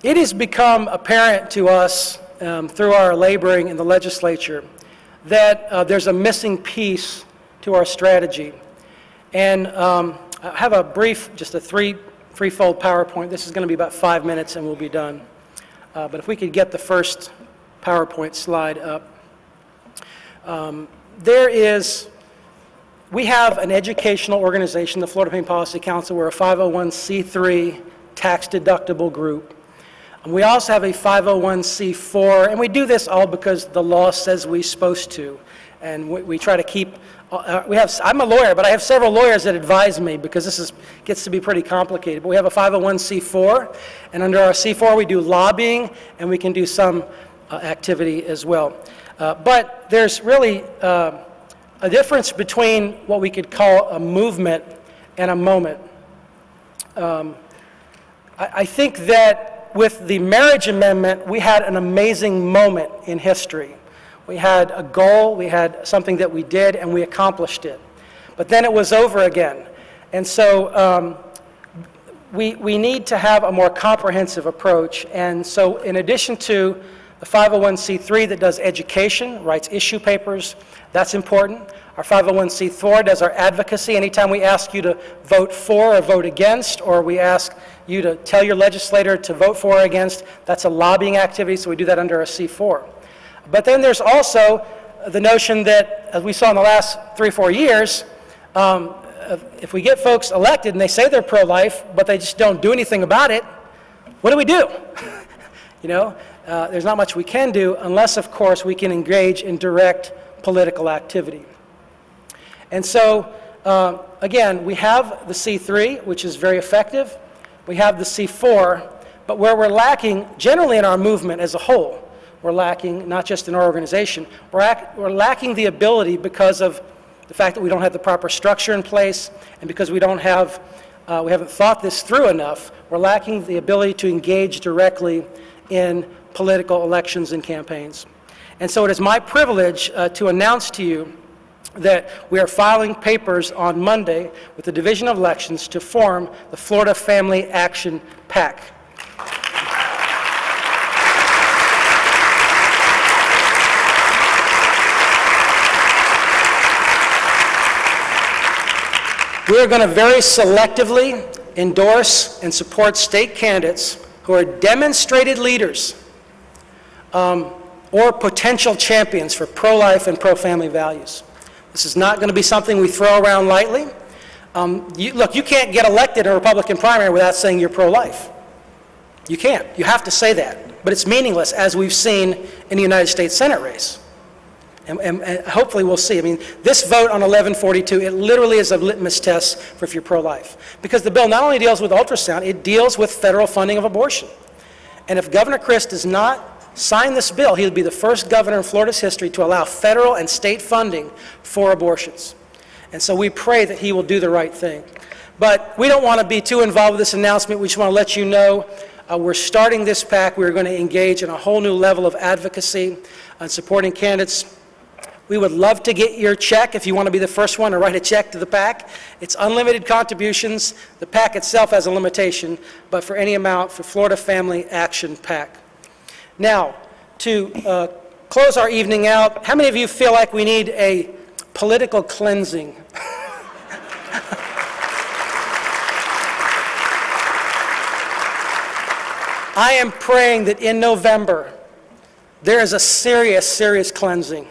It has become apparent to us through our laboring in the legislature that there's a missing piece to our strategy. And I have a brief, just a threefold PowerPoint. This is going to be about 5 minutes and we'll be done. But if we could get the first PowerPoint slide up. We have an educational organization, the Florida Family Policy Council. We're a 501c3 tax-deductible group. And we also have a 501c4, and we do this all because the law says we're supposed to. And we try to keep, I'm a lawyer, but I have several lawyers that advise me because this gets to be pretty complicated. But we have a 501c4, and under our C4 we do lobbying, and we can do some activity as well. But there's really a difference between what we could call a movement and a moment. I think that with the marriage amendment, we had an amazing moment in history. We had a goal, we had something that we did, and we accomplished it. But then it was over again. And so we need to have a more comprehensive approach. And so in addition to the 501c3 that does education, writes issue papers, that's important. Our 501c4 does our advocacy. Anytime we ask you to vote for or vote against, or we ask you to tell your legislator to vote for or against, that's a lobbying activity, so we do that under a C4. But then there's also the notion that, as we saw in the last 3 or 4 years, if we get folks elected and they say they're pro-life, but they just don't do anything about it, what do? You know, there's not much we can do unless, of course, we can engage in direct political activity. And so, again, we have the C3, which is very effective. We have the C4, but where we're lacking, generally in our movement as a whole, we're lacking, not just in our organization, we're lacking the ability because of the fact that we don't have the proper structure in place, and because we don't have, we haven't thought this through enough, we're lacking the ability to engage directly in political elections and campaigns. And so it is my privilege to announce to you that we are filing papers on Monday with the Division of Elections to form the Florida Family Action PAC. We are going to very selectively endorse and support state candidates who are demonstrated leaders or potential champions for pro-life and pro-family values. This is not going to be something we throw around lightly. Look, you can't get elected in a Republican primary without saying you're pro-life. You can't. You have to say that. But it's meaningless, as we've seen in the United States Senate race. And hopefully we'll see. I mean, this vote on 1142, it literally is a litmus test for if you're pro-life. Because the bill not only deals with ultrasound, it deals with federal funding of abortion. And if Governor Crist does not sign this bill, he'll be the first governor in Florida's history to allow federal and state funding for abortions. And so we pray that he will do the right thing. But we don't want to be too involved with this announcement. We just want to let you know we're starting this PAC. We're going to engage in a whole new level of advocacy on supporting candidates. We would love to get your check if you want to be the first one to write a check to the PAC. It's unlimited contributions. The PAC itself has a limitation, but for any amount for Florida Family Action PAC. Now, to close our evening out, how many of you feel like we need a political cleansing? I am praying that in November, there is a serious, serious cleansing.